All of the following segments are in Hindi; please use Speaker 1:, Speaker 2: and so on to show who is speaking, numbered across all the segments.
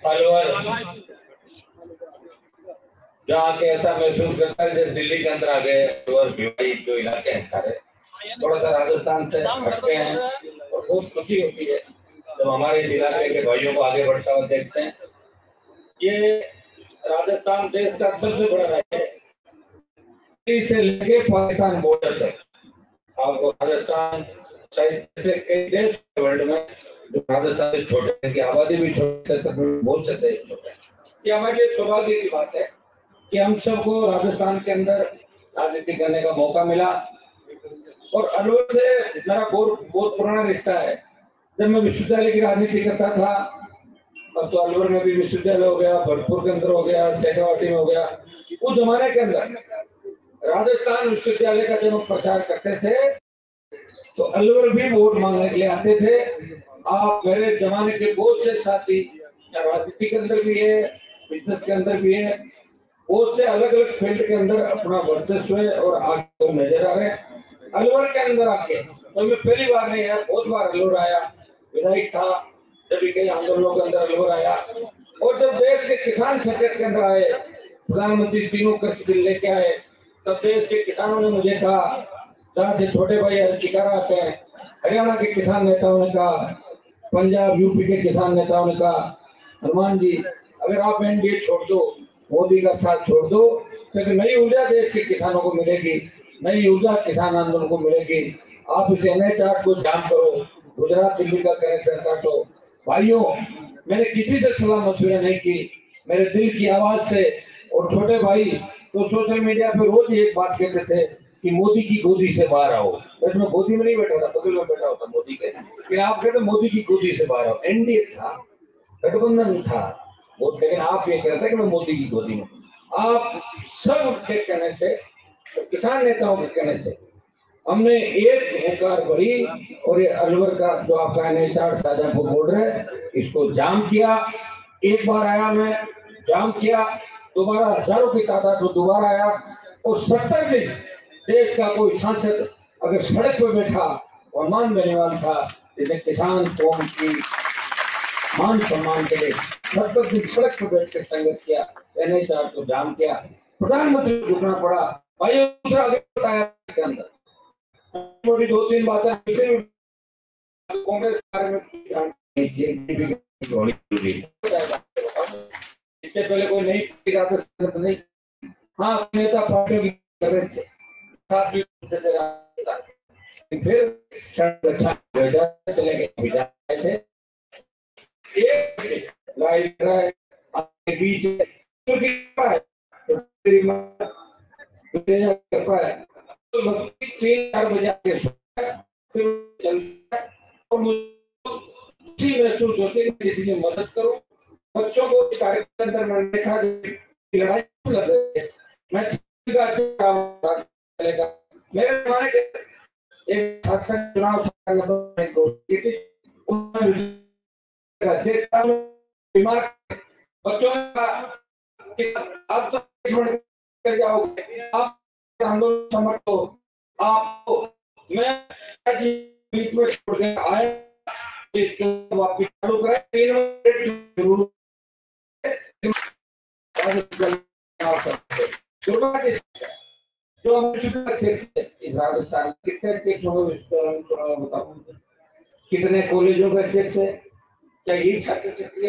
Speaker 1: अलवर जहाँ के ऐसा महसूस करता है जैसे दिल्ली के अंदर आ गए। अलवर भिवाड़ी जो इलाके हैं सारे थोड़ा सा राजस्थान से हटके हैं और बहुत खुशी होती है जब हमारे इस इलाके के भाइयों को आगे बढ़ता हुआ देखते हैं। ये राजस्थान देश का सबसे बड़ा राज्य है, से लेके पाकिस्तान बॉर्डर तक। आपको राजस्थान शायद से कई देश वर्ल्ड में जो राजस्थान से छोटे, इनकी आबादी भी छोटे, बहुत से देश छोटे। ये हमारे लिए सौभाग्य की बात है कि हम सबको राजस्थान के अंदर राजनीति करने का मौका मिला। और अलवर से मेरा बहुत पुराना रिश्ता है। जब मैं विश्वविद्यालय की राजनीति करता था, अब तो अलवर में भी विश्वविद्यालय हो गया, भरतपुर के अंदर हो गया, शेखावाटी में हो गया। उस जमाने के अंदर राजस्थान विश्वविद्यालय का जब हम प्रचार करते थे तो अलवर भी वोट मांगने के लिए आते थे। आप मेरे जमाने के बहुत से साथी राजनीति के अंदर भी है, बिजनेस के अंदर भी है, बहुत से अलग अलग फील्ड के अंदर अपना वर्चस्व है और आगे नजर आ रहे हैं। अलवर के अंदर आके तो मैं पहली बार नहीं है, बहुत बार अलवर आया, विधायक था, जब कई आंदोलनों के अंदर अलवर आया। और जब देश के किसान संकट के अंदर आए, प्रधानमंत्री तीनों कृषि बिल लेके आए, तब देश के किसानों ने मुझे कहा, जहाँ से छोटे भाई अधिकारा आते हैं, हरियाणा के किसान नेताओं ने कहा, पंजाब यूपी के किसान नेताओं ने कहा, हनुमान जी अगर आप एनडीए छोड़ दो, मोदी का साथ छोड़ दो, क्योंकि नई ऊर्जा देश के किसानों को मिलेगी, नई ऊर्जा किसान आंदोलन को मिलेगी। आप इस NH-8 को जाम करो, गुजरात दिल्ली का कनेक्शन काटो। भाइयों, मैंने किसी से सलाह मशवरा नहीं की, मेरे दिल की आवाज से। और छोटे भाई तो सोशल मीडिया पे रोज एक बात कहते थे कि मोदी की गोदी से बाहर आओ। बस मैं गोदी में नहीं बैठा था, बगल में बैठा होता मोदी के, लेकिन आप कहते मोदी की गोदी से बाहर आओ। एनडीए था, गठबंधन था वो, लेकिन आप ये कहते हैं कि मैं मोदी की गोदी में। आप सब के कहने से, किसान नेताओं के कहने से हमने एक हुंकार भरी और ये अलवर का जो आपका NH-8 शाहजहांपुर बॉर्डर है, इसको जाम किया। एक बार आया मैं, जाम किया, दोबारा हजारों की तादाद में दोबारा आया। और 70 दिन देश का कोई सांसद अगर सड़क पर बैठा और मान बेनीवाल था, जिसने किसान कौम की मान सम्मान के लिए 70 दिन सड़क पर बैठ कर संघर्ष किया, NH-8 को जाम किया, प्रधानमंत्री को झुकना पड़ा। भाई दूसरा आगे बताया इसके अंदर छोटी 2-3 बातें कांग्रेस इससे पहले कोई नहीं नहीं। हाँ, नेता पार्टियों की कर रहे थे, साथ भी फिर अच्छा चले गए थे। आपके बीच तो 3-4 बजे फिर महसूस होते कि किसी की मदद करो। बच्चों को कार्यक्रम अंदर मैंने देखा लड़ाई लड़ रहे थे, मैं चलेगा मेरे जमाने के एक शासन चुनाव बीमार बच्चों का आप तो कर जाओगे, आप आंदोलन समर्थो। आपको मैं छोड़ के आया वापिस चालू करें, 3 मिनट जरूर जो हम इस राजस्थान कितने अध्यक्ष होंगे बताओ, कितने कॉलेजों के अध्यक्ष है, क्या ये छात्र छात्री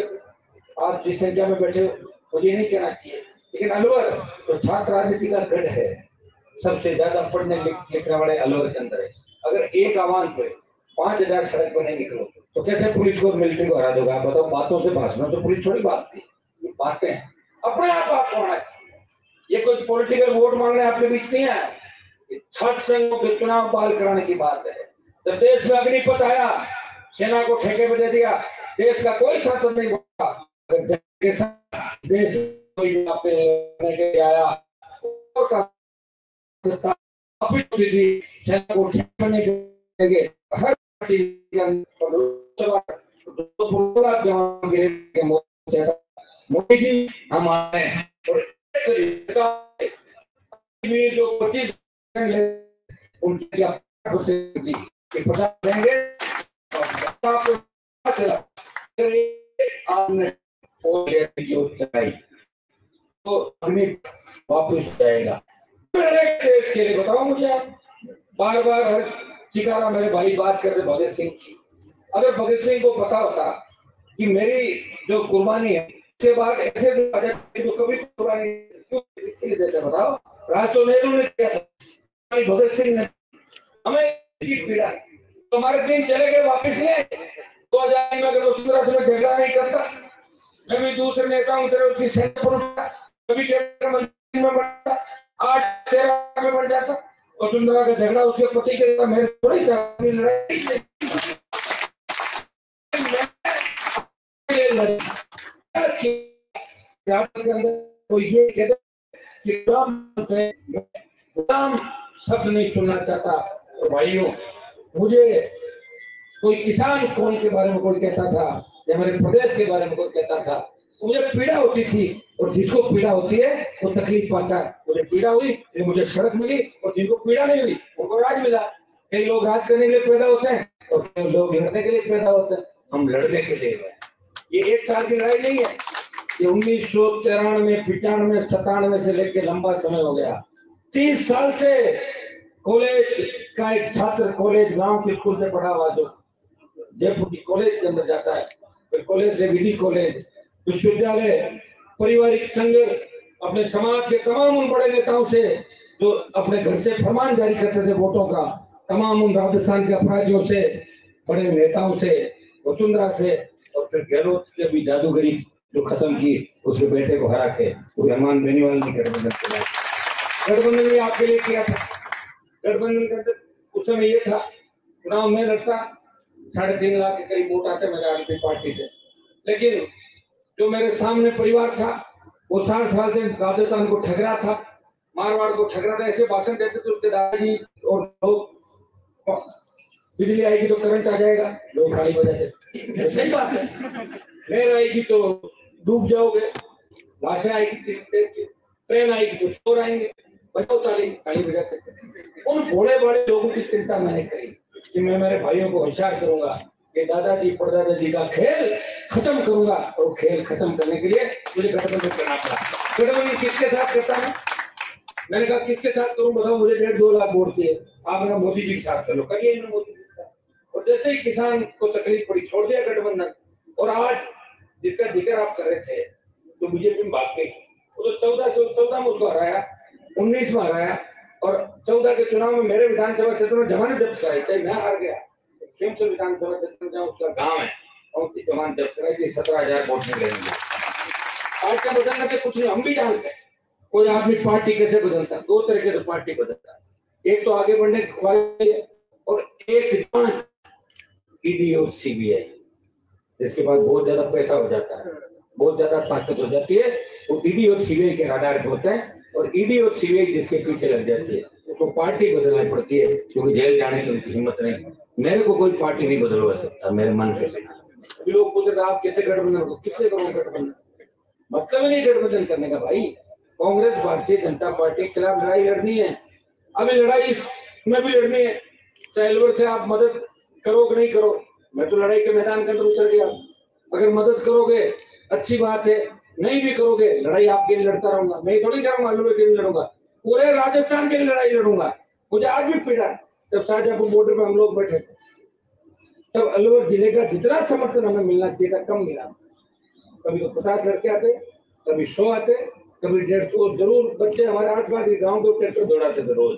Speaker 1: आप जिस संख्या में बैठे हो मुझे नहीं कहना चाहिए, लेकिन अलवर तो छात्र राजनीति का गढ़ है, सबसे ज्यादा पढ़ने लिखने वाले अलवर के अंदर है। अगर एक आह्वान पे 5000 सड़क पर नहीं निकलो तो कैसे पुलिस को मिलिट्री को हरा दोगे? आप बताओ, बातों से भाषणों से पुलिस थोड़ी बात थी, ये बातें अपने आप आपको होना चाहिए। ये कोई पॉलिटिकल वोट मांगने आपके बीच नहीं आया, छठ संघों के चुनाव बहाल कराने की बात है। जब देश में अग्निपथ आया, सेना को ठेके पे दे दिया, देश का कोई सांसद नहीं बोला, देश कोई आया सेना को ठेके नहीं देंगे, हर मोदी जी हम आए हैं जो 25 उनकी क्या देंगे। चला आपने तो हमें वापस जाएगा देश के लिए। बताओ मुझे आप, बार बार हर शिकारा मेरे भाई बात कर रहे भगत सिंह की। अगर भगत सिंह को पता होता कि मेरी जो कुर्बानी है उसके बाद ऐसे जो कभी कुर्बानी इसलिए देते, बताओ राज तो नेहरू ने किया था, भगत सिंह ने। हमें पीड़ा तो हमारे दिन चले गए, वापिस नहीं आए। 2000 में अगर वसुंधरा से झगड़ा नहीं करता, मैं भी दूसरे नेताओं की तरह उसकी सेना पर उठा, कभी मंत्री में बढ़ता, 8-13 में बढ़ जाता। वसुंधरा का झगड़ा उसके पति के साथ मेरे थोड़ी लड़ाई गुलाम शब्द नहीं सुनना चाहता। तो भाइयों, मुझे कोई किसान कौन के बारे में कोई कहता था या मेरे प्रदेश के बारे में कोई कहता था, मुझे पीड़ा होती थी। और जिसको पीड़ा होती है वो तकलीफ पाता है। मुझे पीड़ा हुई, मुझे सड़क मिली, और जिनको पीड़ा नहीं हुई उनको राज मिला। कई लोग राज करने के लिए पैदा होते हैं और कई लोग लड़ने के लिए पैदा होते हैं। हम लड़ने के लिए हैं। ये एक साल की लड़ाई नहीं है, ये 1993, 95, 97 से लेकर लंबा समय हो गया। 30 साल से कॉलेज का एक छात्र कॉलेज गांव के स्कूल से पढ़ा हुआ जो जयपुर की कॉलेज के अंदर जाता है, फिर कॉलेज से विधि कॉलेज, विश्वविद्यालय, पारिवारिक संघर्ष, अपने समाज के तमाम उन बड़े नेताओं से जो अपने घर से फरमान जारी करते थे वोटों का, तमाम उन राजस्थान के अपराधियों से, बड़े नेताओं से, वसुंधरा से, और फिर गहलोत के भी जादूगरी जो खत्म की, उसके बेटे को हरा के वो रहमान बेनीवाल ने गठबंधन किया। गठबंधन भी आपके लिए किया था। गठबंधन का उस समय ये था, चुनाव में लड़ता 3.5 लाख के करीब वोट आते मेरे आदमी पार्टी से, लेकिन जो मेरे सामने परिवार था वो 60 साल से राजस्थान को ठग रहा था, मारवाड़ को ठग रहा था। ऐसे भाषण देते थे उसके दादाजी और लोग, बिजली आएगी तो करंट आ जाएगा, लोग गाड़ी बजाते। सही बात है, लहर आएगी तो डूब जाओगे, भाषा आएगी, ट्रेन आएगी तो चोर आएंगे, बजाओ ताली, ताली बजाते थे। उन भोले बड़े लोगों की चिंता मैंने करी कि मैं मेरे भाइयों को होशियार करूंगा कि दादाजी परदादाजी का खेल खत्म करूंगा। और खेल खत्म करने के लिए मुझे गठबंधन करना पड़ा। गठबंधन किसके साथ करता है? मैंने कहा किसके साथ करूं बताओ, मुझे 1.5-2 लाख वोट दिए। आपने कहा मोदी जी के साथ कर लो, करिए मोदी जी के साथ। और जैसे ही किसान को तकलीफ पड़ी छोड़ दिया गठबंधन। और आज जिसका जिक्र आप कर रहे थे तो बीजेपी में भाग गई, तो 14 में उसको हराया, 19 में हराया, और 14 के चुनाव में मेरे विधानसभा क्षेत्र में जमानत जब्त कराई। चाहे मैं हार गया, खेमचंद विधानसभा क्षेत्र में जहाँ उसका गांव है और उसकी जमानत जब्त कराई थी, 17,000 वोट निकलेंगे। पार्टी बदलने से कुछ नहीं, हम भी जानते हैं कोई आदमी पार्टी कैसे बदलता है। 2 तरीके से पार्टी बदलता है, एक तो आगे बढ़ने की ख्वाहिश है और एक ईडी और सीबीआई, जिसके बाद बहुत ज्यादा पैसा हो जाता है, बहुत ज्यादा ताकत हो जाती है, वो ईडी और सीबीआई के रडार पे होता है। और ईडी और सीबीआई जिसके पीछे लग जाती है उसको पार्टी बदलनी पड़ती है, क्योंकि जेल जाने की उनकी हिम्मत नहीं। मेरे को कोई पार्टी नहीं बदलवा सकता मेरे मन के बिना। अभी लोग पूछते आप कैसे गठबंधन करो, किससे करो गठबंधन? मतलब नहीं गठबंधन करने का भाई। कांग्रेस भारतीय जनता पार्टी के खिलाफ लड़ाई लड़नी है, अभी लड़ाई में भी लड़नी है, चाहे अलवर से आप मदद करो कि नहीं करो। मैं तो लड़ाई के मैदान के अंदर उतर गया। अगर मदद करोगे अच्छी बात है, नहीं भी करोगे लड़ाई आपके लिए लड़ता रहूंगा। मैं थोड़ी करूंगा अलवर के लिए लड़ूंगा, पूरे राजस्थान के लिए लड़ाई लड़ूंगा। मुझे आज भी पीड़ा, जब शाहजहांपुर बॉर्डर पर हम लोग बैठे थे तब अलवर जिले का जितना समर्थन हमें मिलना चाहिए था कम मिला। कभी तो 50 लड़के आते, कभी 100 आते, कभी 150। जरूर बच्चे हमारे आसपास के गाँव के ट्रैक्टर दौड़ाते थे रोज।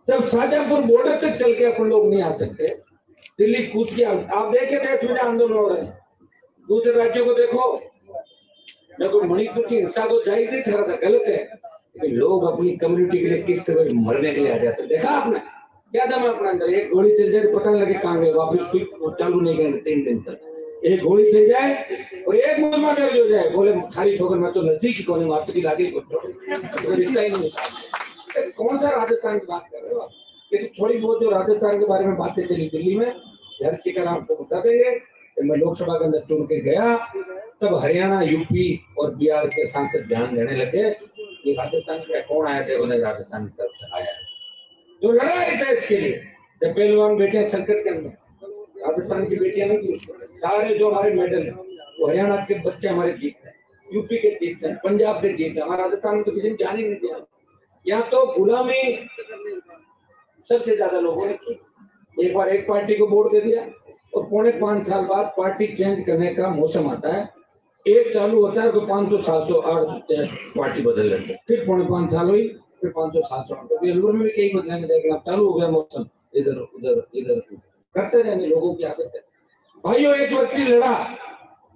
Speaker 1: जब शाहजहांपुर बॉर्डर तक चल के अपन लोग नहीं आ सकते, दिल्ली कूद के आप देखे देश में आंदोलन हो रहे हैं, दूसरे राज्यों को देखो। मैं कोई मणिपुर की हिंसा को जायज नहीं ठहराता, गलत है, लेकिन लोग अपनी कम्युनिटी के लिए किस तरह मरने के लिए आ जाते। देखा आपने क्या दम है अपने अंदर? एक गोली चल जाए पता लगे कहाँ गए, वापिस चालू नहीं गए 3 दिन तक। एक गोली चल जाए और एक मुकदमा दर्ज हो जाए, बोले खारिज होकर मैं तो नजदीक ही कौन मारती की लागे तो रिश्ता ही नहीं। कौन सा राजस्थान की बात कर रहे हो आप? लेकिन थोड़ी बहुत जो राजस्थान के बारे में बातें चली दिल्ली में, हर टिकट आपको बता देंगे। मैं लोकसभा के अंदर चुन के गया तब हरियाणा, यूपी और बिहार के सांसद ध्यान देने लगे कि राजस्थान में कौन आया थे, उन्हें राजस्थान की तरफ से आया जो लड़ा है देश के लिए। जब पहलवान बैठे संकट के अंदर, राजस्थान की बेटियां नहीं थी, सारे जो हमारे मेडल है वो हरियाणा के बच्चे हमारे जीतते हैं, यूपी के जीतते हैं, पंजाब के जीतते हैं। हमारे राजस्थान में तो किसी ने जान ही नहीं दिया। यहाँ तो गुलामी सबसे ज्यादा लोगों ने की। एक बार एक पार्टी को वोट दे दिया और 5.5 साल बाद पार्टी चेंज करने का मौसम आता है, एक चालू होता है तो 500 700 800 पार्टी बदल लेते हैं, फिर 5.5 साल हुई, फिर 500 700 अलवर में भी कई बदलेंगे, देखें अब चालू हो गया मौसम, इधर उधर इधर करते रहेंगे, लोगों की आदत है। भाइयों, एक व्यक्ति लड़ा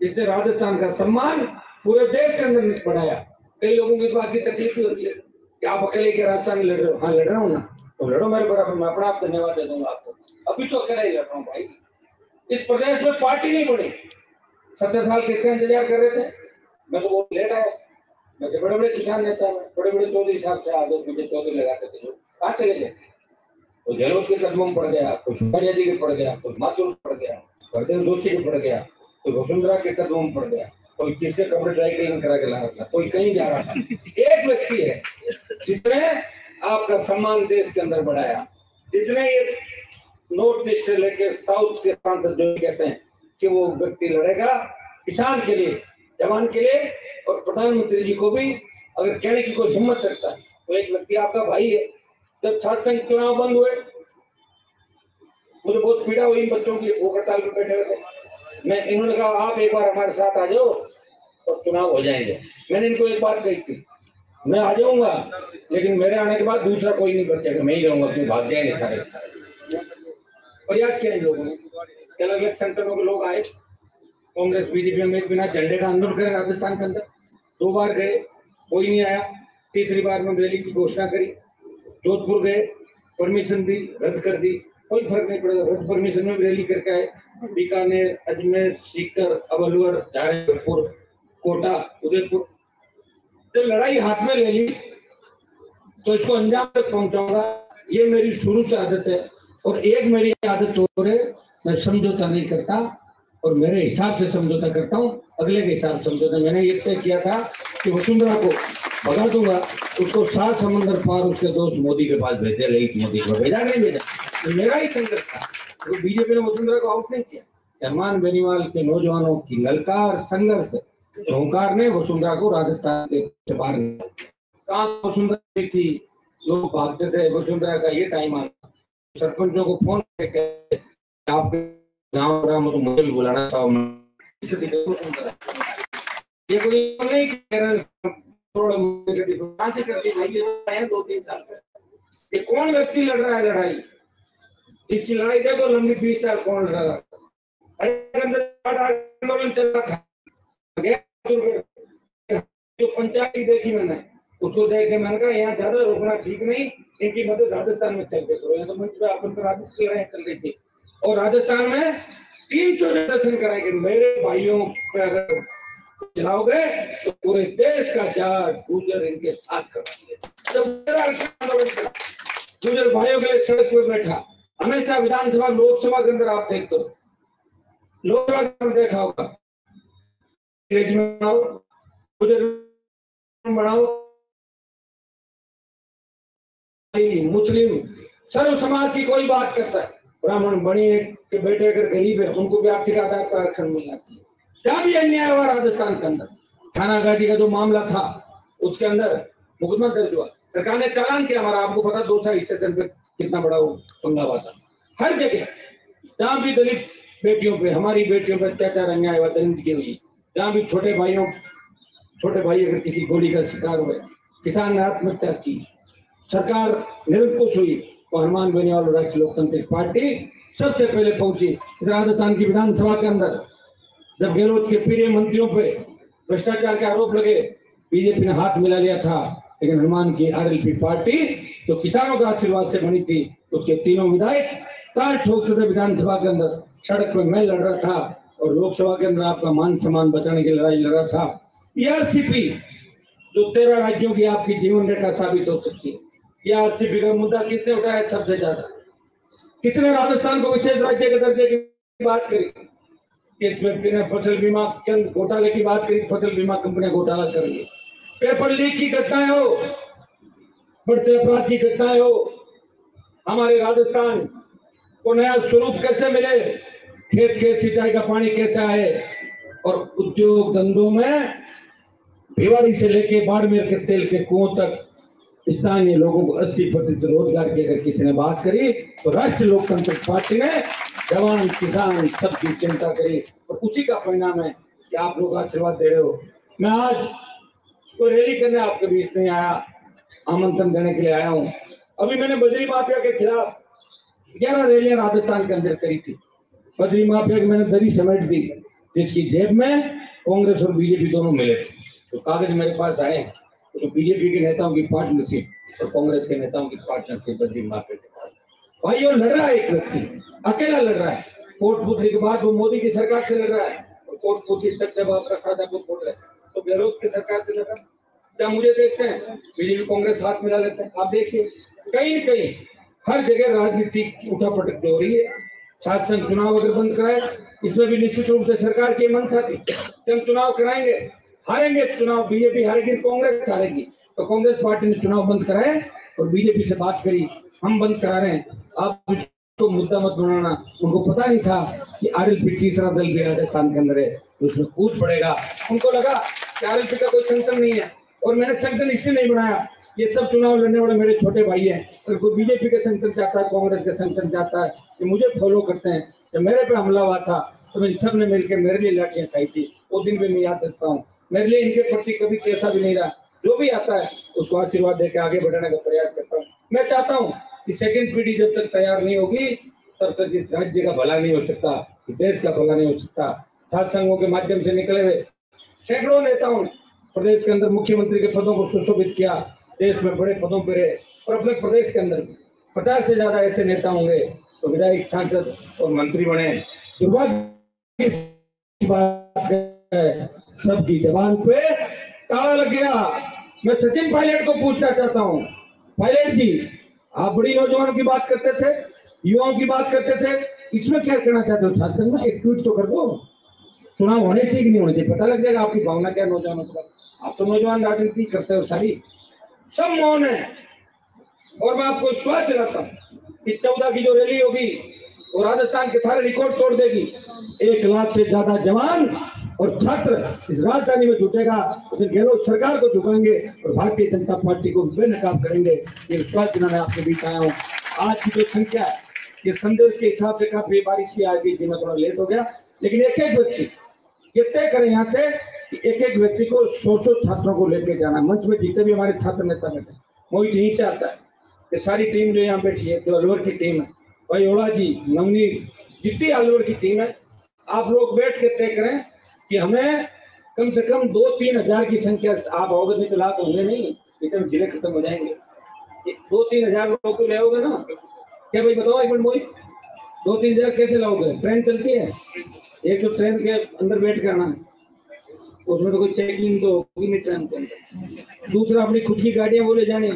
Speaker 1: जिसने राजस्थान का सम्मान पूरे देश के अंदर बढ़ाया। कई लोगों की बात की तकलीफ होती है कि आप अकेले के राजस्थान में लड़ रहे हो। हाँ, लड़ रहा हूँ ना, तो लड़ो मेरे बराबर, मैं अपना आप धन्यवाद दे दूंगा आपको। अभी तो अकेला ही लड़ रहा हूँ भाई। इस प्रदेश में पार्टी नहीं बनी। 70 साल किसका इंतजार कर रहे थे? मैं तो वो लेट आया। वैसे बड़े बड़े किसान नेता है, बड़े बड़े चौधरी साहब से आगे पीछे चौधरी लगाते थे लोग, कहाँ चले गए? कोई गहलोत के कदमों में पड़ गया, कोई सुखरिया जी के पड़ गया, कोई माथुर पड़ गया, हरदेव जोशी के पड़ गया, कोई वसुंधरा के कदमों में पड़ गया, कोई किसके कपड़े ड्राई क्लीन करा के ला रहा था, कोई कहीं जा रहा था। एक व्यक्ति है जिसने आपका सम्मान देश के अंदर बढ़ाया, जिसने ये नॉर्थ ईस्ट से लेकर साउथ के सांसद जो कहते हैं कि वो व्यक्ति लड़ेगा किसान के लिए, जवान के लिए, और प्रधानमंत्री जी को भी अगर कहने की कोई हिम्मत रखता है तो एक व्यक्ति आपका भाई है। जब छात्र संघ चुनाव बंद हुए, मुझे बहुत पीड़ा हुई बच्चों की, भूख हड़ताल पर बैठे हुए थे। मैं इन्होंने कहा आप एक बार हमारे साथ आ जाओ और चुनाव हो जाएंगे। मैंने इनको एक बात कही थी, मैं आ जाऊंगा लेकिन मेरे आने के बाद दूसरा कोई नहीं बचेगा, मैं ही रहूंगा, क्यों भाग जाएंगे सारे। प्रयास किया इन लोगों ने, अलग अलग संगठनों के लोग आए, कांग्रेस बीजेपी में बिना झंडे का आंदोलन करे राजस्थान के अंदर। 2 बार गए, कोई नहीं आया। तीसरी बार में रैली की घोषणा करी, जोधपुर गए, परमिशन दी, रद्द कर दी, कोई फर्क नहीं पड़ेगा, रद्द परमिशन में रैली करके आए। बीकानेर, अजमेर, सीकर, अलवर, जयपुर, कोटा, उदयपुर। जब लड़ाई हाथ में ले ली तो इसको अंजाम तक पहुंचाऊंगा, ये मेरी शुरू से आदत है। और एक मेरी आदत और है, मैं समझौता नहीं करता और मेरे हिसाब से समझौता करता हूँ, अगले के हिसाब से समझौता। मैंने ये तय किया था कि वसुंधरा को भगा दूंगा, उसको 7 समंदर पार उसके दोस्त मोदी के पास भेजे, रही मोदी को भेजा नहीं भेजा, तो मेरा ही संघर्ष था। तो बीजेपी ने वसुंधरा को आउट नहीं किया। हनुमान बेनीवाल के नौजवानों की ललकार, संघर्ष, ओंकार ने वसुंधरा को राजस्थान के बाहर निकाला। कहाँ वसुंधरा थी, लोग भागते थे, वसुंधरा का ये टाइम आया, सरपंचों को फोन करके आप गाँव राम तो मुझे भी बुलाना चाहूँ। ये कोई नहीं कह रहा, थोड़ा से करके 2-3 साल से ये कौन व्यक्ति लड़ रहा है लड़ाई? इसकी लड़ाई देखो लंबी 20 साल कौन लड़ रहा है। आंदोलन चल रहा था, जो पंचायती देखी मैंने, उसको देख के मैंने कहा यहाँ ज्यादा रोकना ठीक नहीं, इनकी मदद राजस्थान में चलते करो। यहाँ तो मंच पे आपत्ति लड़ाई चल रही थी और राजस्थान में 300 दर्शन कराएंगे। मेरे भाइयों पे अगर चलाओगे तो पूरे देश का जाट गुजर इनके साथ करेंगे। जब गुजर भाइयों के लिए सड़क पर बैठा, हमेशा विधानसभा लोकसभा के अंदर आप देखते हो, लोकसभा के अंदर देखा होगा, गुजर बढ़ाओ, मुस्लिम सर्व समाज की कोई बात करता है, ब्राह्मण बनिए के बेटे अगर गरीब है उनको भी आर्थिक आधार पर आरक्षण मिलना चाहिए। क्या भी अन्याय हुआ राजस्थान के अंदर, थाना गाजी का जो मामला था उसके अंदर मुकदमा दर्ज हुआ, सरकार ने चालान किया हमारा, आपको पता 2 स्टेशन पे कितना बड़ा वो पंगा हुआ था। हर जगह जहाँ भी दलित बेटियों पे, हमारी बेटियों पे अत्याचार अन्याय हुआ, दलित की हुई, जहाँ भी छोटे भाई अगर किसी गोली का शिकार हुए, किसान ने आत्महत्या की, सरकार निरंकुश हुई, तो हनुमान बेनीवाल राष्ट्रीय लोकतांत्रिक पार्टी सबसे पहले पहुंची। राजस्थान की विधानसभा के अंदर जब गहलोत के प्रिय मंत्रियों पे भ्रष्टाचार के आरोप लगे, बीजेपी ने हाथ मिला लिया था, लेकिन हनुमान की आरएलपी पार्टी जो किसानों का आशीर्वाद से बनी थी, उसके तीनों विधायक ताल ठोकते थे विधानसभा के अंदर, सड़क पर मैं लड़ रहा था और लोकसभा के अंदर आपका मान सम्मान बचाने की लड़ाई लड़ रहा था। ईआरसीपी जो 13 राज्यों की आपकी जीवन रेखा साबित हो सकती है, ईआरसीपी का मुद्दा किसने उठाया सबसे ज्यादा? कितने राजस्थान को विशेष राज्य के दर्जे की बात करी? इस व्यक्ति ने फसल बीमा चंद घोटाले की बात करी, फसल बीमा कंपनियां घोटाला कर रही है, पेपर लीक की घटनाएं हो, बढ़ते अपराध की घटनाएं हो, हमारे राजस्थान को नया स्वरूप कैसे मिले, खेत खेत सिंचाई का पानी कैसा है, और उद्योग धंधों में भिवाड़ी से लेके बाड़मेर के तेल के कुओं तक स्थानीय लोगों को 80% रोजगार की अगर किसी ने बात करी तो राष्ट्रीय लोकतांत्रिक पार्टी ने जवान किसान सबकी चिंता करी, और उसी का परिणाम है कि आप लोग आशीर्वाद दे रहे हो। मैं आज कोई रैली करने आपके बीच नहीं आया, आमंत्रण देने के लिए आया हूँ। अभी मैंने बजरी माफिया के खिलाफ 11 रैलियां राजस्थान के अंदर करी थी। बजरी माफिया की मैंने दरी समेट दी, जिसकी जेब में कांग्रेस और बीजेपी दोनों मिले थे। तो कागज मेरे पास आए, तो बीजेपी के नेताओं की पार्टनरशिप और कांग्रेस के नेताओं की पार्टनरशिप बजरी माफिया के पास। भाई वो लड़ रहा है, एक व्यक्ति अकेला लड़ रहा है। कोटपुतली के बाद वो मोदी की सरकार से लड़ रहा है, और कोटपुतली तक जब आपका खाता को फोड़ रहे तो गहलोत की सरकार से लड़ रहा है। क्या मुझे देखते हैं बीजेपी कांग्रेस हाथ मिला लेते हैं? आप देखिए कहीं न कहीं हर जगह राजनीति उठापटक हो रही है। शासन चुनाव अगर बंद कराए, इसमें भी निश्चित रूप से सरकार की मंशा थी कि हम चुनाव कराएंगे, हारेंगे चुनाव, बीजेपी हारेगी, कांग्रेस हारेगी, तो कांग्रेस पार्टी ने चुनाव बंद कराए और बीजेपी से बात करी हम बंद करा रहे हैं, आप इसको मुद्दा मत बनाना। उनको पता नहीं था कि आरएलपी तीसरा दल भी राजस्थान के अंदर है, तो उसमें कूद पड़ेगा। उनको लगा कि आरएलपी का कोई संगठन नहीं है, और मैंने संगठन इसलिए नहीं बनाया, ये सब चुनाव लड़ने वाले मेरे छोटे भाई हैं। अगर कोई बीजेपी के संगठन चाहता है, कांग्रेस के संगठन चाहता है कि मुझे फॉलो करते हैं, जब मेरे पे हमला हुआ था तो इन सब ने मिलकर मेरे लिए लाठियां खाई थी। वो दिन भी मैं याद रखता हूँ। मेरे लिए इनके प्रति कभी कैसा भी नहीं रहा। जो भी आता है उसको आशीर्वाद देकर आगे बढ़ाने का प्रयास करता हूँ। मैं चाहता हूँ कि सेकेंड पीढ़ी जब तक तैयार नहीं होगी तब तक इस राज्य का भला नहीं हो सकता, देश का भला नहीं हो सकता। छात्र संघों के माध्यम से निकले हुए सैकड़ों नेताओं ने प्रदेश के अंदर मुख्यमंत्री के पदों को सुशोभित किया, देश में बड़े पदों पर रहे, और अपने प्रदेश के अंदर 50 से ज्यादा ऐसे नेता होंगे तो विधायक, सांसद और मंत्री बने। दुर्भाग्य की बात है सबकी जबान पे ताला लग गया। मैं सचिन पायलट को पूछना चाहता हूँ, पायलट जी आप बड़ी नौजवानों की बात करते थे, युवाओं की बात करते थे, इसमें क्या करना चाहते हो? शासन में एक ट्वीट तो कर दो, चुनाव होने चाहिए कि नहीं होने चाहिए, पता लग जाएगा आपकी भावना क्या नौजवानों के बाद। आप तो नौजवान राजनीति करते हो सारी, सब मौन है। और मैं आपको विश्वास दिलाता हूँ कि 14 की जो रैली होगी वो राजस्थान के सारे रिकॉर्ड तोड़ देगी। 1 लाख से ज्यादा जवान और छात्र इस राजधानी में जुटेगा, उसे गहलोत सरकार को झुकाएंगे और भारतीय जनता पार्टी को बेनकाब करेंगे। ये विश्वास दिलाने आपके बीच आया हूँ। आज की जो संख्या है ये संदेश के हिसाब से काफी बारिश भी आ गई थी, मैं थोड़ा लेट हो गया, लेकिन एक एक व्यक्ति ये तय करें यहाँ से कि एक एक व्यक्ति को 100 छात्रों को लेकर जाना। मंच में जितने भी हमारे छात्र नेता बैठे, मोहित यहीं से आता है, ये सारी टीम जो यहाँ बैठी है, जो अलवर की टीम है, भाई ओड़ा जी, नवनीत, जितनी अलवर की टीम है, आप लोग बैठ के तय करें कि हमें कम से कम 2-3 हजार की संख्या, आप आओगे नहीं तो लाभ होंगे नहीं, इतने जिले खत्म हो जाएंगे। 2-3 हजार लोग तो ले आओगे ना? क्या भाई बताओ एक मिनट मोहित, 2-3 हजार कैसे लाओगे? ट्रेन चलती है, एक तो ट्रेन के अंदर बैठ के आना है, उसमें तो कोई चेकिंग तो होगी नहीं ट्रेन के अंदर। दूसरा अपनी खुद की गाड़ियां वो ले जानी,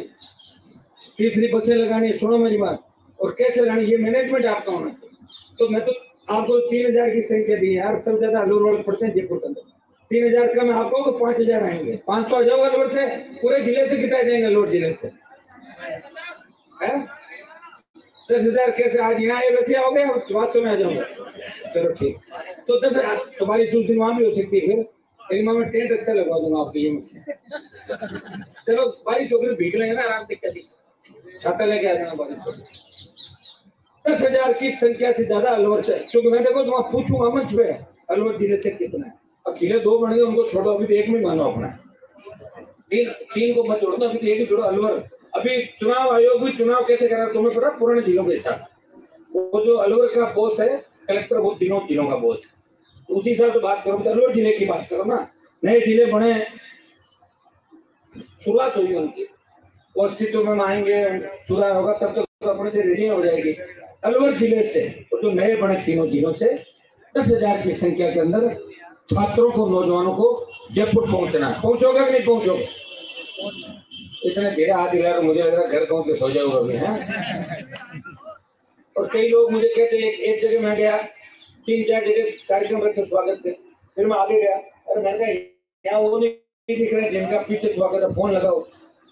Speaker 1: तीसरी बसें लगानी, सुनो मेरी बात, और कैसे लानी ये मैनेजमेंट आपका होना। तो मैं तो आपको 3000 की संख्या दी यार, सब ज्यादा अलवर वाले पड़ते हैं जयपुर के अंदर, 3000 कम है आपको, तो 5000 आएंगे, 500 आ जाओगे अलवर से, पूरे जिले से किटाए जाएंगे अलवर जिले से। 10,000 कैसे आज यहाँ आए वैसे आओगे और 500 में आ जाओगे? चलो ठीक, तो 10,000 तुम्हारी सूच दिन वहां भी हो सकती है, फिर लेकिन मैं टेंट अच्छा लगवा दूंगा आपके लिए। चलो बारिश होकर भीग लेंगे ना आराम से, कभी छाता लेके आ जाना बारिश। 10,000 की संख्या से ज्यादा अलवर से, क्योंकि मैं देखो तो पूछूंगा मंच पे अलवर जिले से कितना है। अब जिले 2 बन गए, उनको छोड़ो, अभी तो एक में मानो अपना, तीन को मत जोड़ो, अभी तो एक ही जोड़ो अलवर। अभी चुनाव आयोग भी चुनाव कैसे करा तुम्हें पता? पुराने जिलों के साथ, वो जो अलवर का बॉस है कलेक्टर, वो जिलों का बॉस है, उसी हिसाब से बात करो, अलवर जिले की बात करो ना। नए जिले बने, शुरुआत हुई उनकी, वो अस्तित्व में आएंगे, सुधार होगा, तब तक तो अपने से रेडी हो जाएगी। अलवर जिले से तो जो नए बने तीनों जिलों से 10,000 की संख्या के अंदर छात्रों को, नौजवानों को जयपुर पहुंचना है। पहुंचोगे कि नहीं पहुंचोगे? इतने धीरे हाथ हिला रहे, मुझे लग रहा घर पहुंच के सो जाऊंगा अभी है। और कई लोग मुझे कहते एक जगह मैं गया, 3-4 जगह कार्यक्रम रखे स्वागत के, फिर मैं आगे गया, अरे मैंने यहाँ वो नहीं दिख रहे जिनका पीछे स्वागत है, फोन लगाओ,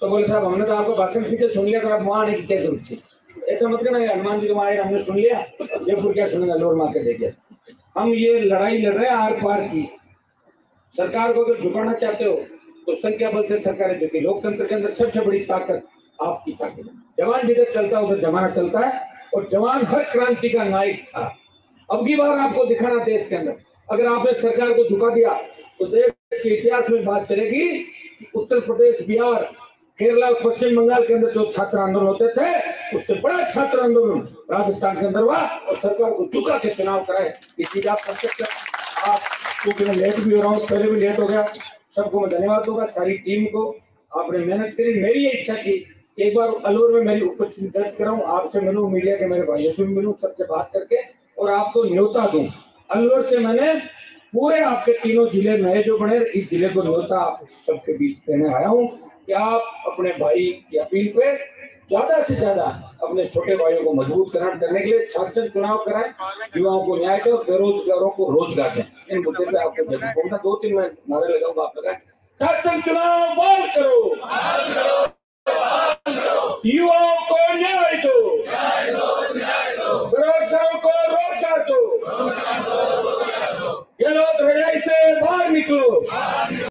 Speaker 1: तो बोले साहब हमने तो आपको भाषण पीछे सुन लिया, तो आप वहाँ आने की क्या जरूरत थी? ऐसा मत करना, हनुमान जी को आए हमने सुन लिया, जयपुर क्या सुनेगा, लोर मार के देखे।
Speaker 2: हम ये लड़ाई लड़ रहे हैं आर पार की। सरकार को अगर झुकाना चाहते हो तो संख्या बल से सरकारें झुकी। लोकतंत्र के अंदर सबसे बड़ी ताकत आपकी ताकत। जवान जिधर चलता है उधर जमाना चलता है, और जवान हर क्रांति का नायक था। अब की बार आपको दिखाना देश के अंदर, अगर आपने सरकार को झुका दिया तो देश के इतिहास में बात चलेगी कि उत्तर प्रदेश, बिहार, केरला और पश्चिम बंगाल के अंदर जो छात्र आंदोलन होते थे उससे बड़ा छात्र आंदोलन राजस्थान के अंदर हुआ और सरकार को झुका के चुनाव कराए। ये चीज आप कर सकते हैं। आप, क्योंकि मैं लेट भी हो रहा हूँ, पहले भी लेट हो गया, सबको मैं धन्यवाद दूंगा, सारी टीम को। आपने मेहनत करी। मेरी ये इच्छा थी एक बार अलवर में मेरी उपस्थिति दर्ज कराऊं, आपसे मिलूं, मीडिया के मेरे भाइयों से भी मिलूं, सबसे बात करके और आपको न्योता दूं। अलवर से मैंने पूरे आपके तीनों जिले नए जो बने, इस जिले को न्योता आप सबके बीच देने आया हूं कि आप अपने भाई की अपील पे ज्यादा से ज्यादा अपने छोटे भाइयों को मजबूत करने के लिए शासन चुनाव कराएं, युवाओं को न्याय दें, बेरोजगारों को रोजगार दें। इन मुद्दे पे आपको जब बोलना 2-3 मैं नारे लगाऊंगा, आप लगाएं। शासन चुनाव बंद करो, युवाओं को न्याय दो, बेरोजगारों को रोजगार दो, गलत रजाई से बाहर निकलो।